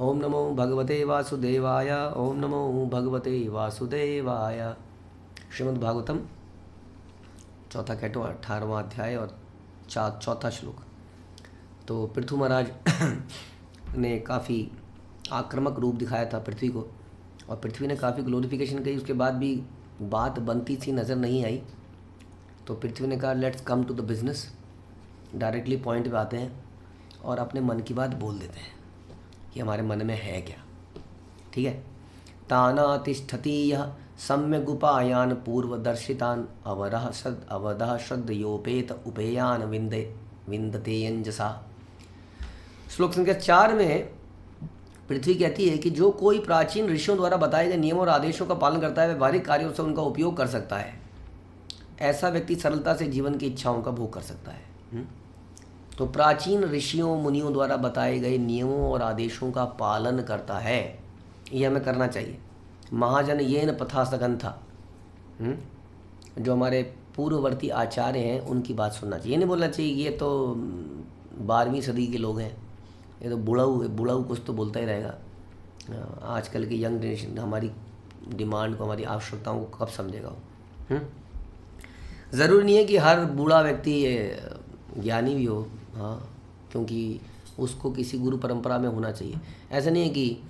ओम नमो भगवते वासुदेवाय। ओम नमो भगवते वासुदेवाय। श्रीमद् भागवतम चौथा कैटो 18वां अध्याय और चौथा श्लोक। तो पृथु महाराज ने काफ़ी आक्रामक रूप दिखाया था पृथ्वी को, और पृथ्वी ने काफ़ी ग्लोरिफिकेशन की। उसके बाद भी बात बनती सी नज़र नहीं आई, तो पृथ्वी ने कहा let's come to the business, directly point पे आते हैं और अपने मन की बात बोल देते हैं कि हमारे मन में है क्या। ठीक है। तानातिष्ठति यह सम्यगुपायान पूर्वदर्शितान अवदः श्रद्धयोपेत उपेयान विंदते यंजसा। श्लोक संख्या 4 में पृथ्वी कहती है कि जो कोई प्राचीन ऋषियों द्वारा बताए गए नियमों और आदेशों का पालन करता है, व्यवहारिक कार्यों से उनका उपयोग कर सकता है। ऐसा व्यक्ति सरलता से जीवन की इच्छाओं का भोग कर सकता है। तो प्राचीन ऋषियों मुनियों द्वारा बताए गए नियमों और आदेशों का पालन करता है, ये हमें करना चाहिए। महाजन ये न पथा सघन था। जो हमारे पूर्ववर्ती आचार्य हैं उनकी बात सुनना चाहिए। ये नहीं बोलना चाहिए ये तो 12वीं सदी के लोग हैं, ये तो बुढ़ाऊ कुछ तो बोलता ही रहेगा। आजकल की यंग जनरेशन हमारी डिमांड को, हमारी आवश्यकताओं को कब समझेगा वो। ज़रूरी नहीं है कि हर बूढ़ा व्यक्ति ज्ञानी भी हो, हाँ, क्योंकि उसको किसी गुरु परंपरा में होना चाहिए। ऐसा नहीं है कि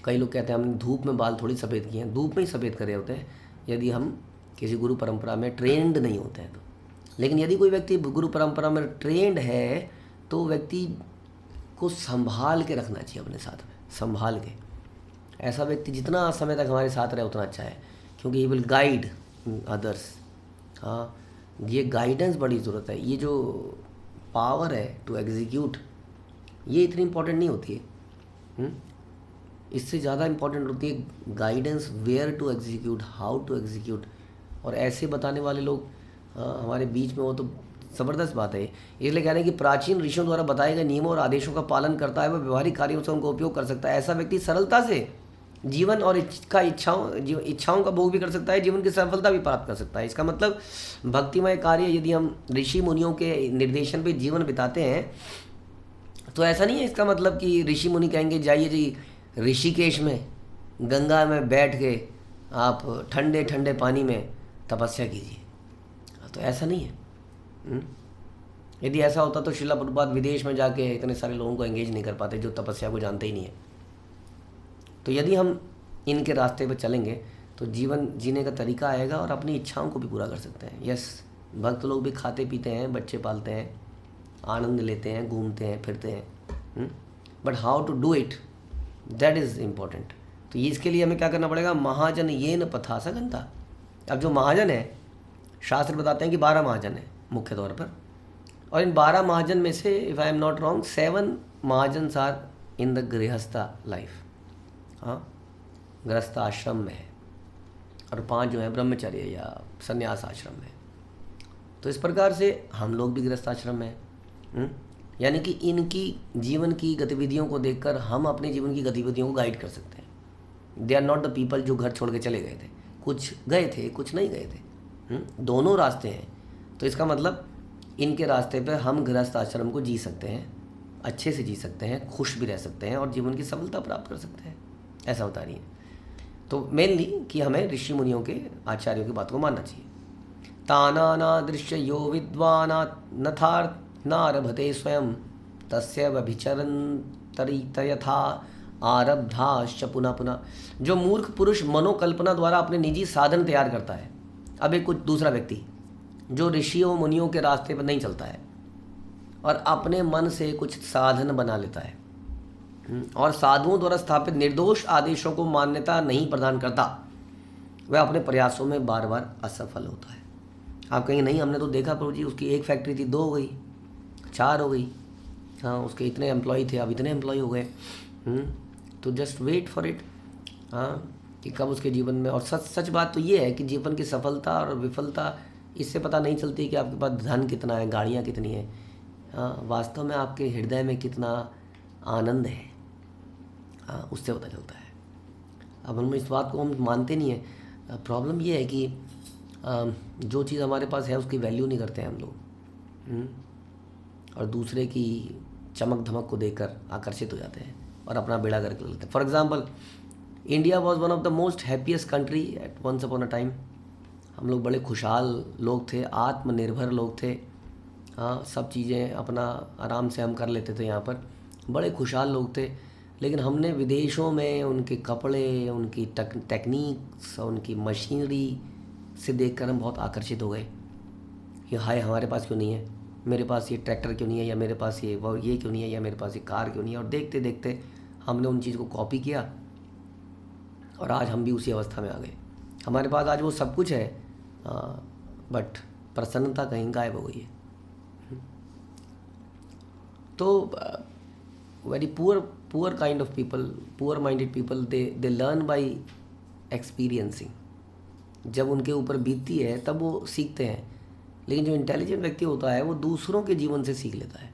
कई लोग कहते हैं हमने धूप में बाल थोड़ी सफ़ेद किए हैं, धूप में ही सफ़ेद करे होते हैं यदि हम किसी गुरु परंपरा में ट्रेंड नहीं होते हैं तो। लेकिन यदि कोई व्यक्ति गुरु परंपरा में ट्रेंड है तो व्यक्ति को संभाल के रखना चाहिए अपने साथ में, संभाल के। ऐसा व्यक्ति जितना समय तक हमारे साथ रहे उतना अच्छा है, क्योंकि ही विल गाइड अदर्स। हाँ, ये गाइडेंस बड़ी ज़रूरत है। ये जो पावर है टू एग्जीक्यूट, ये इतनी इम्पोर्टेंट नहीं होती है। इससे ज़्यादा इम्पोर्टेंट होती है guidance, where to execute, how to execute. और ऐसे बताने वाले लोग हमारे बीच में हो तो ज़बरदस्त बात है। इसलिए कह रहे हैं कि प्राचीन ऋषियों द्वारा बताए गए नियमों और आदेशों का पालन करता है, वह व्यवहारिक कार्यों से उनका उपयोग कर सकता है। ऐसा व्यक्ति सरलता से जीवन और इच्छाओं का भोग भी कर सकता है, जीवन की सफलता भी प्राप्त कर सकता है। इसका मतलब भक्तिमय कार्य यदि हम ऋषि मुनियों के निर्देशन पे जीवन बिताते हैं तो ऐसा नहीं है इसका मतलब कि ऋषि मुनि कहेंगे जाइए जी ऋषिकेश में गंगा में बैठ के आप ठंडे ठंडे पानी में तपस्या कीजिए, तो ऐसा नहीं है। यदि ऐसा होता तो श्रील प्रभुपाद विदेश में जाके इतने सारे लोगों को एंगेज नहीं कर पाते जो तपस्या को जानते ही नहीं है। तो यदि हम इनके रास्ते पर चलेंगे तो जीवन जीने का तरीका आएगा और अपनी इच्छाओं को भी पूरा कर सकते हैं। यस, भक्त लोग भी खाते पीते हैं, बच्चे पालते हैं, आनंद लेते हैं, घूमते हैं, फिरते हैं, but how to do it, that is important. तो ये इसके लिए हमें क्या करना पड़ेगा, महाजन ये न पथा सघनता। अब जो महाजन है, शास्त्र बताते हैं कि 12 महाजन है मुख्य तौर पर, और इन 12 महाजन में से if I am not wrong 7 Mahajans are in the grihastha life. हाँ, गृहस्थ आश्रम में है, और 5 जो है ब्रह्मचर्य या संन्यास आश्रम में। तो इस प्रकार से हम लोग भी गृहस्थ आश्रम में हैं। यानी कि इनकी जीवन की गतिविधियों को देखकर हम अपने जीवन की गतिविधियों को गाइड कर सकते हैं। They are not the people जो घर छोड़ के चले गए थे, कुछ गए थे कुछ नहीं गए थे, दोनों रास्ते हैं। तो इसका मतलब इनके रास्ते पर हम गृहस्थ आश्रम को जी सकते हैं, अच्छे से जी सकते हैं, खुश भी रह सकते हैं और जीवन की सफलता प्राप्त कर सकते हैं। ऐसा होता नहीं है। तो मेनली कि हमें ऋषि मुनियों के आचार्यों की बात को मानना चाहिए। ताना दृश्य यो विद्वाना नथार्थ नारभते स्वयं तस्य व्यभिचरन् तरितयथा आरब्धाश्च पुनः पुनः। जो मूर्ख पुरुष मनोकल्पना द्वारा अपने निजी साधन तैयार करता है। अब एक कुछ दूसरा व्यक्ति जो ऋषियों मुनियों के रास्ते पर नहीं चलता है और अपने मन से कुछ साधन बना लेता है और साधुओं द्वारा स्थापित निर्दोष आदेशों को मान्यता नहीं प्रदान करता, वह अपने प्रयासों में बार बार असफल होता है। आप कहेंगे नहीं हमने तो देखा प्रभु जी उसकी एक फैक्ट्री थी, 2 हो गई, 4 हो गई, हाँ उसके इतने एम्प्लॉय थे अब इतने एम्प्लॉय हो गए। तो जस्ट वेट फॉर इट, हाँ, कि कब उसके जीवन में। और सच बात तो ये है कि जीवन की सफलता और विफलता इससे पता नहीं चलती कि आपके पास धन कितना है, गाड़ियाँ कितनी हैं, हाँ, वास्तव में आपके हृदय में कितना आनंद है, हाँ, उससे पता चलता है। अब हम इस बात को हम मानते नहीं है। प्रॉब्लम ये है कि जो चीज़ हमारे पास है उसकी वैल्यू नहीं करते हैं हम लोग, और दूसरे की चमक धमक को देखकर आकर्षित हो जाते हैं। और अपना बेड़ा गर्क कर लेते हैं। For example, India was one of the most happiest country at once upon a time. हम लोग बड़े खुशहाल लोग थे, आत्मनिर्भर लोग थे। हाँ, सब चीज़ें अपना आराम से हम कर लेते थे, यहाँ पर बड़े खुशहाल लोग थे। लेकिन हमने विदेशों में उनके कपड़े, उनकी टेक्निक्स, उनकी मशीनरी से देखकर हम बहुत आकर्षित हो गए कि हाय, हमारे पास क्यों नहीं है, मेरे पास ये ट्रैक्टर क्यों नहीं है, या मेरे पास ये क्यों नहीं है, या मेरे पास ये कार क्यों नहीं है। और देखते देखते हमने उन चीज़ को कॉपी किया और आज हम भी उसी अवस्था में आ गए। हमारे पास आज वो सब कुछ है, बट प्रसन्नता कहीं गायब हो गई है। तो very poor kind of people, poor minded people, they learn by experiencing. जब उनके ऊपर बीतती है तब वो सीखते हैं। लेकिन जो इंटेलिजेंट व्यक्ति होता है वो दूसरों के जीवन से सीख लेता है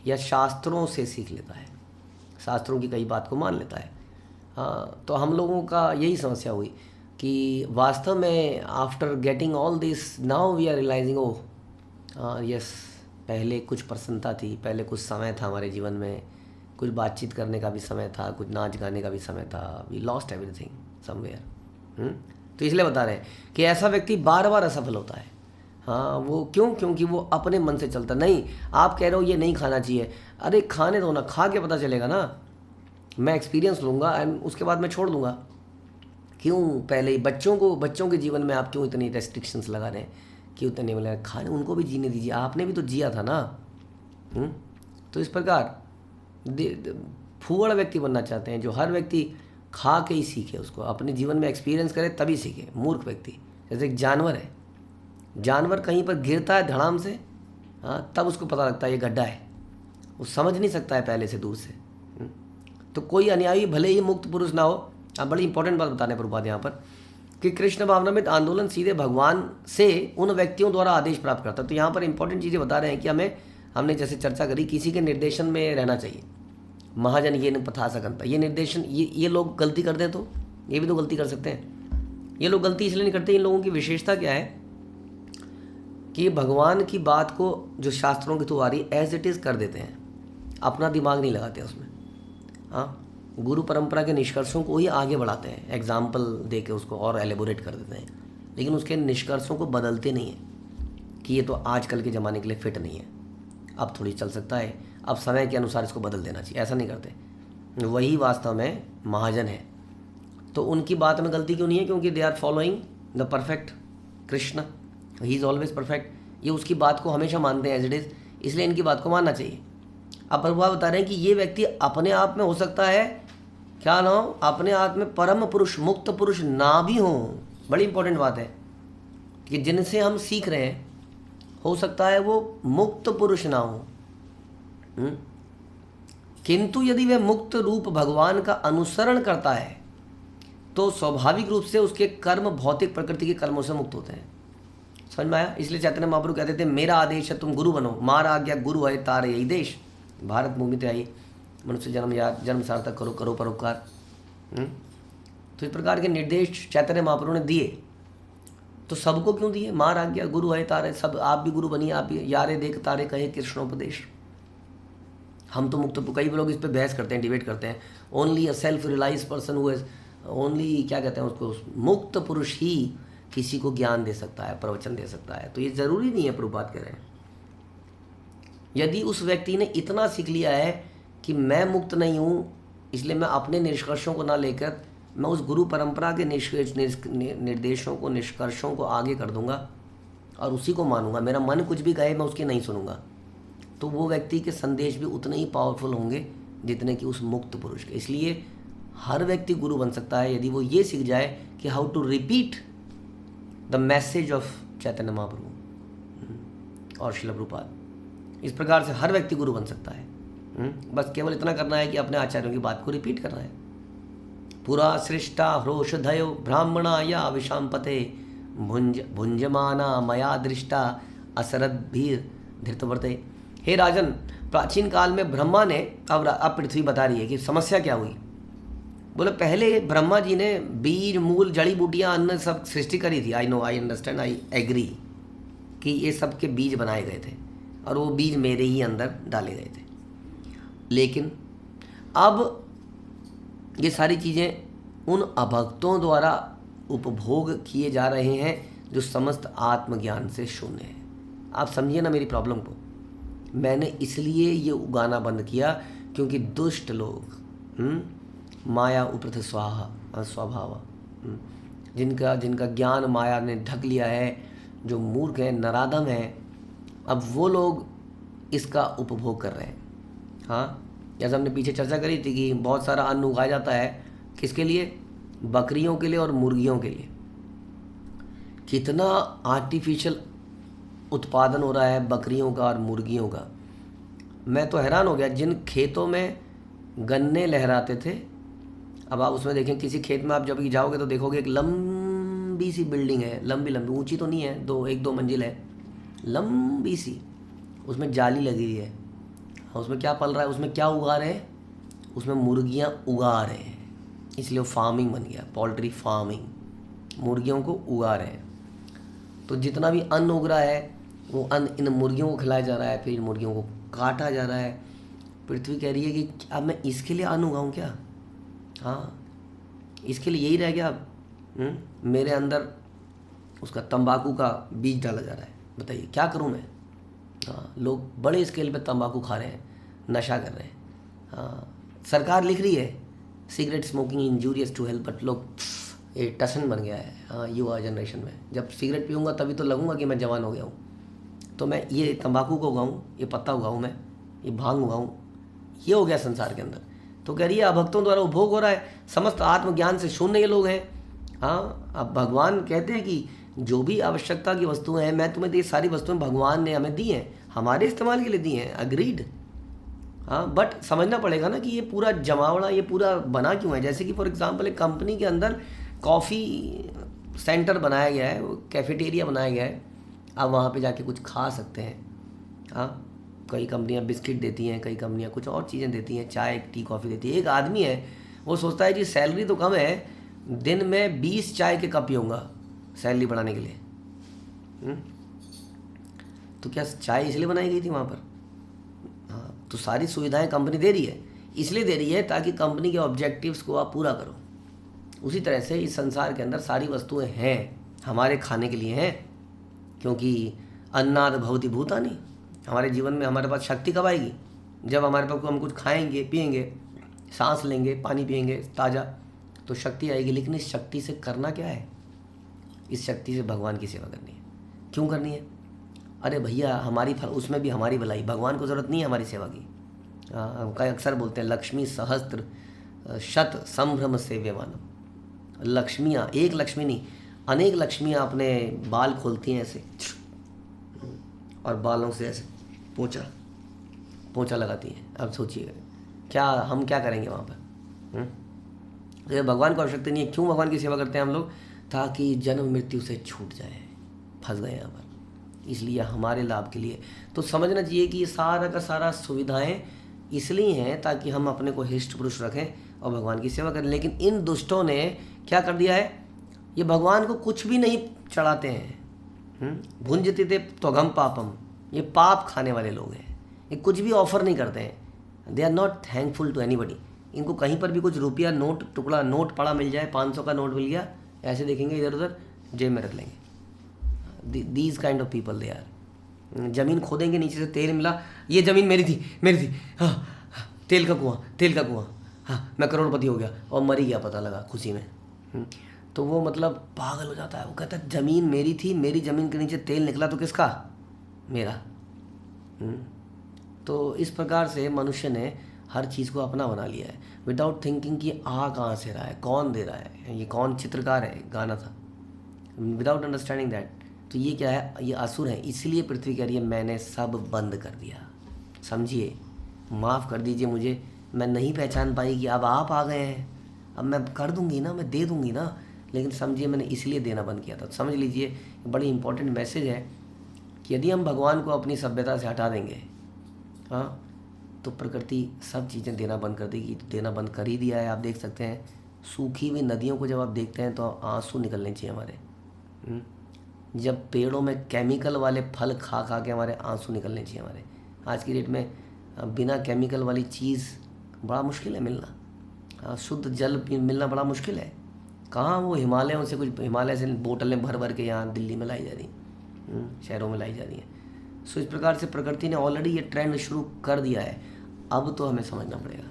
या शास्त्रों से सीख लेता है, शास्त्रों की कई बात को मान लेता है। हाँ, तो हम लोगों का यही समस्या हुई कि वास्तव में after getting all this now we are realizing, oh yes, पहले कुछ प्रसन्नता थी, पहले कुछ समय था हमारे जीवन में, कुछ बातचीत करने का भी समय था, कुछ नाच गाने का भी समय था। We lost everything somewhere. तो इसलिए बता रहे हैं कि ऐसा व्यक्ति बार बार असफल होता है। हाँ, वो क्यों? क्योंकि वो अपने मन से चलता नहीं। आप कह रहे हो ये नहीं खाना चाहिए, अरे खाने दो ना, खा के पता चलेगा ना, मैं एक्सपीरियंस लूँगा एंड उसके बाद मैं छोड़ दूँगा। क्यों पहले ही बच्चों के जीवन में आप क्यों इतनी रेस्ट्रिक्शंस लगा रहे हैं? क्यों इतने मतलब खाने, उनको भी जीने दीजिए, आपने भी तो जिया था ना। तो इस प्रकार फूहड़ व्यक्ति बनना चाहते हैं, जो हर व्यक्ति खा के ही सीखे, उसको अपने जीवन में एक्सपीरियंस करे तभी सीखे। मूर्ख व्यक्ति जैसे एक जानवर है, जानवर कहीं पर गिरता है धड़ाम से, हाँ, तब उसको पता लगता है ये गड्ढा है, वो समझ नहीं सकता है पहले से, दूर से। तो कोई अनुयायी भले ही मुक्त पुरुष ना हो, आप बड़ी इंपॉर्टेंट बात बताने प्रभुपाद यहाँ पर कि कृष्ण भावनामृत आंदोलन सीधे भगवान से उन व्यक्तियों द्वारा आदेश प्राप्त करता है। तो यहाँ पर इंपॉर्टेंट चीज़ें बता रहे हैं कि हमने जैसे चर्चा करी, किसी के निर्देशन में रहना चाहिए। महाजन ये न पथा सकता, ये निर्देशन, ये लोग गलती करते हैं तो ये भी तो गलती कर सकते हैं। ये लोग गलती इसलिए नहीं करते, इन लोगों की विशेषता क्या है कि भगवान की बात को जो शास्त्रों के थ्रू आ रही एज इट इज़ कर देते हैं, अपना दिमाग नहीं लगाते उसमें। हाँ, गुरु परंपरा के निष्कर्षों को ही आगे बढ़ाते हैं, एग्जाम्पल दे के उसको और एलेबोरेट कर देते हैं, लेकिन उसके निष्कर्षों को बदलते नहीं हैं कि ये तो आजकल के ज़माने के लिए फिट नहीं है, अब थोड़ी चल सकता है, अब समय के अनुसार इसको बदल देना चाहिए। ऐसा नहीं करते। वही वास्तव में महाजन है। तो उनकी बात में गलती क्यों नहीं है? क्योंकि they are following the perfect Krishna, he is always perfect. ये उसकी बात को हमेशा मानते हैं एज इट इज़, इसलिए इनकी बात को मानना चाहिए। अब प्रभुपाद बता रहे हैं कि ये व्यक्ति अपने आप में हो सकता है, क्या ना हो, अपने आप में परम पुरुष, मुक्त पुरुष ना भी हो। बड़ी इंपॉर्टेंट बात है कि जिनसे हम सीख रहे हैं, हो सकता है वो मुक्त पुरुष ना हो, किंतु यदि वह मुक्त रूप भगवान का अनुसरण करता है तो स्वाभाविक रूप से उसके कर्म भौतिक प्रकृति के कर्मों से मुक्त होते हैं। समझ में आया? इसलिए चैतन्य महाप्रभु कहते थे, मेरा आदेश है तुम गुरु बनो, मार आज्ञा गुरु है तारे यही देश। भारत भूमि ते आई, मनुष्य जन्म याद, जन्म सार्थक करो, करो परोपकार। तो इस प्रकार के निर्देश चैतन्य महाप्रभु ने दिए। तो सबको क्यों दिए? मार आज्ञा गुरु है तारे, सब आप भी गुरु बनिए, आप भी यारे देख तारे कहे कृष्णोपदेश। हम तो मुक्त, कई लोग इस पर बहस करते हैं, डिबेट करते हैं। Only a self realize person who is only, क्या कहते हैं उसको, मुक्त पुरुष ही किसी को ज्ञान दे सकता है, प्रवचन दे सकता है। तो ये ज़रूरी नहीं है, प्रभुपाद कह रहे हैं। यदि उस व्यक्ति ने इतना सीख लिया है कि मैं मुक्त नहीं हूँ, इसलिए मैं अपने निष्कर्षों को ना लेकर मैं उस गुरु परंपरा के निर्देशों को, निष्कर्षों को आगे कर दूंगा और उसी को मानूंगा, मेरा मन कुछ भी कहे मैं उसकी नहीं सुनूंगा, तो वो व्यक्ति के संदेश भी उतने ही पावरफुल होंगे जितने कि उस मुक्त पुरुष के। इसलिए हर व्यक्ति गुरु बन सकता है यदि वो ये सीख जाए कि how to repeat the message of Chaitanya Mahaprabhu और श्रील प्रभुपाद। इस प्रकार से हर व्यक्ति गुरु बन सकता है। बस केवल इतना करना है कि अपने आचार्यों की बात को रिपीट करना है। पुरा सृष्टा ह्रोषधयो ब्राह्मणा या विशांपते भुंजमाना मया दृष्टा असरद्भीर धृतवर्ते। हे राजन, प्राचीन काल में ब्रह्मा ने, अब पृथ्वी बता रही है कि समस्या क्या हुई। बोले पहले ब्रह्मा जी ने बीज, मूल, जड़ी बूटियाँ, अन्न सब सृष्टि करी थी। I know, I understand, I agree कि ये सब के बीज बनाए गए थे और वो बीज मेरे ही अंदर डाले गए थे। लेकिन अब ये सारी चीज़ें उन अभक्तों द्वारा उपभोग किए जा रहे हैं जो समस्त आत्मज्ञान से शून्य है। आप समझिए ना मेरी प्रॉब्लम को। मैंने इसलिए ये उगाना बंद किया क्योंकि दुष्ट लोग माया उपृथ स्वाहा स्वभाव, जिनका जिनका ज्ञान माया ने ढक लिया है, जो मूर्ख हैं, नराधम हैं, अब वो लोग इसका उपभोग कर रहे हैं। हाँ, जैसे हमने पीछे चर्चा करी थी कि बहुत सारा अन्न उगाया जाता है, किसके लिए? बकरियों के लिए और मुर्गियों के लिए। कितना आर्टिफिशियल उत्पादन हो रहा है बकरियों का और मुर्गियों का। मैं तो हैरान हो गया। जिन खेतों में गन्ने लहराते थे, अब आप उसमें देखें, किसी खेत में आप जब जाओगे तो देखोगे एक लंबी सी बिल्डिंग है, लंबी लंबी, ऊंची तो नहीं है, एक दो मंजिल है, लंबी सी, उसमें जाली लगी हुई है। उसमें क्या पल रहा है? उसमें क्या उगा रहे हैं? उसमें मुर्गियाँ उगा रहे हैं। इसलिए वो फार्मिंग बन गया, पोल्ट्री फार्मिंग, मुर्गियों को उगा रहे हैं। तो जितना भी अन्न उग रहा है वो अन्न इन मुर्गियों को खिलाया जा रहा है, फिर इन मुर्गियों को काटा जा रहा है। पृथ्वी कह रही है कि अब मैं इसके लिए अन्न उगाऊँ क्या? हाँ, इसके लिए यही रह गया अब। मेरे अंदर उसका तंबाकू का बीज डाला जा रहा है। बताइए क्या करूं मैं? हाँ, लोग बड़े स्केल पे तंबाकू खा रहे हैं, नशा कर रहे हैं। हाँ, सरकार लिख रही है cigarette smoking injurious to health, but लोग ये टसन बन गया है। हाँ, युवा जनरेशन में जब सिगरेट पीऊँगा तभी तो लगूंगा कि मैं जवान हो गया हूँ। तो मैं ये तंबाकू को उगाऊँ, ये पत्ता उगाऊँ, मैं ये भांग उगाऊँ, ये हो गया संसार के अंदर। तो कह रही है अभक्तों द्वारा उपभोग हो रहा है, समस्त आत्मज्ञान से शून्य ये लोग हैं। हाँ, अब भगवान कहते हैं कि जो भी आवश्यकता की वस्तुएं हैं, मैं तुम्हें ये सारी वस्तुएं भगवान ने हमें दी हैं, हमारे इस्तेमाल के लिए दी हैं, अग्रीड। हाँ, बट समझना पड़ेगा ना कि ये पूरा जमावड़ा, ये पूरा बना क्यों है। जैसे कि फॉर एग्जांपल एक कंपनी के अंदर कॉफ़ी सेंटर बनाया गया है, कैफेटेरिया बनाया गया है, आप वहाँ पे जाके कुछ खा सकते हैं। हाँ, कई कंपनियां बिस्किट देती हैं, कई कंपनियां कुछ और चीज़ें देती हैं, चाय टी कॉफ़ी देती है। एक आदमी है, वो सोचता है जी सैलरी तो कम है, दिन में 20 चाय के कप पीऊँगा सैलरी बढ़ाने के लिए। तो क्या चाय इसलिए बनाई गई थी वहाँ पर? हाँ, तो सारी सुविधाएं कंपनी दे रही है, इसलिए दे रही है ताकि कंपनी के ऑब्जेक्टिव्स को आप पूरा करो। उसी तरह से इस संसार के अंदर सारी वस्तुएं हैं, हमारे खाने के लिए हैं, क्योंकि अन्नाद भवति भूतानि। हमारे जीवन में हमारे पास शक्ति कब आएगी? जब हमारे पास हम कुछ खाएंगे, पिएंगे, सांस लेंगे, पानी पिएंगे ताज़ा, तो शक्ति आएगी। लेकिन इस शक्ति से करना क्या है? इस शक्ति से भगवान की सेवा करनी है। क्यों करनी है? अरे भैया, हमारी उसमें भी हमारी भलाई, भगवान को ज़रूरत नहीं है हमारी सेवा की। कई अक्सर बोलते हैं लक्ष्मी सहस्त्र शत संभ्रम सेव्यमानम। लक्ष्मियाँ, एक लक्ष्मी नहीं, अनेक लक्ष्मियाँ अपने बाल खोलती हैं ऐसे, और बालों से ऐसे पोंछा लगाती हैं। अब सोचिए क्या हम क्या करेंगे वहाँ पर? तो भगवान को आवश्यकता नहीं है। क्यों भगवान की सेवा करते हैं हम लोग? ताकि जन्म मृत्यु से छूट जाए, फंस गए यहाँ पर, इसलिए हमारे लाभ के लिए। तो समझना चाहिए कि ये सारा का सारा सुविधाएं इसलिए हैं ताकि हम अपने को हिष्ट पुरुष रखें और भगवान की सेवा करें। लेकिन इन दुष्टों ने क्या कर दिया है? ये भगवान को कुछ भी नहीं चढ़ाते हैं। भुंजते थे त्वघम पापम, ये पाप खाने वाले लोग हैं। ये कुछ भी ऑफर नहीं करते हैं। They are not thankful to anybody. इनको कहीं पर भी कुछ रुपया नोट, टुकड़ा नोट पड़ा मिल जाए, 500 का नोट मिल गया, ऐसे देखेंगे इधर उधर, जेब में रख लेंगे। These kind of people they are. ज़मीन खोदेंगे, नीचे से तेल मिला, ये ज़मीन मेरी थी। हाँ, तेल का कुआं, हाँ मैं करोड़पति हो गया, और मर ही गया पता लगा खुशी में। तो वो मतलब पागल हो जाता है। वो कहता है ज़मीन मेरी थी, मेरी ज़मीन के नीचे तेल निकला तो किसका? मेरा। तो इस प्रकार से मनुष्य ने हर चीज़ को अपना बना लिया है, विदाउट थिंकिंग कि आ कहाँ से रहा है, कौन दे रहा है, ये कौन चित्रकार है, गाना था, विदाउट अंडरस्टैंडिंग दैट। तो ये क्या है? ये असुर है। इसलिए पृथ्वी कह रही है मैंने सब बंद कर दिया। समझिए, माफ़ कर दीजिए मुझे, मैं नहीं पहचान पाई कि अब आप आ गए हैं, अब मैं कर दूंगी ना, मैं दे दूंगी ना। लेकिन समझिए मैंने इसलिए देना बंद किया था। समझ लीजिए, बड़ी इंपॉर्टेंट मैसेज है कि यदि हम भगवान को अपनी सभ्यता से हटा देंगे, हाँ, तो प्रकृति सब चीज़ें देना बंद कर देगी। तो देना बंद कर ही दिया है। आप देख सकते हैं सूखी हुई नदियों को जब आप देखते हैं तो आंसू निकलने चाहिए हमारे। जब पेड़ों में केमिकल वाले फल खा खा के हमारे आंसू निकलने चाहिए हमारे। आज की डेट में बिना केमिकल वाली चीज़ बड़ा मुश्किल है मिलना। हाँ, शुद्ध जल मिलना बड़ा मुश्किल है। कहाँ वो हिमालयों से, कुछ हिमालय से बोतलें भर भर के यहाँ दिल्ली में लाई जा रही, शहरों में लाई जा रही हैं। सो इस प्रकार से प्रकृति ने ऑलरेडी ये ट्रेंड शुरू कर दिया है। अब तो हमें समझना पड़ेगा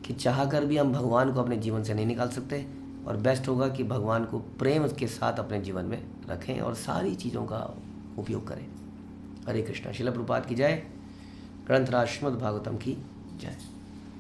कि चाह कर भी हम भगवान को अपने जीवन से नहीं निकाल सकते, और बेस्ट होगा कि भगवान को प्रेम के साथ अपने जीवन में रखें और सारी चीज़ों का उपयोग करें। हरे कृष्णा। श्रील प्रभुपाद की जय। ग्रंथराज श्रीमद् भागवतम की जय।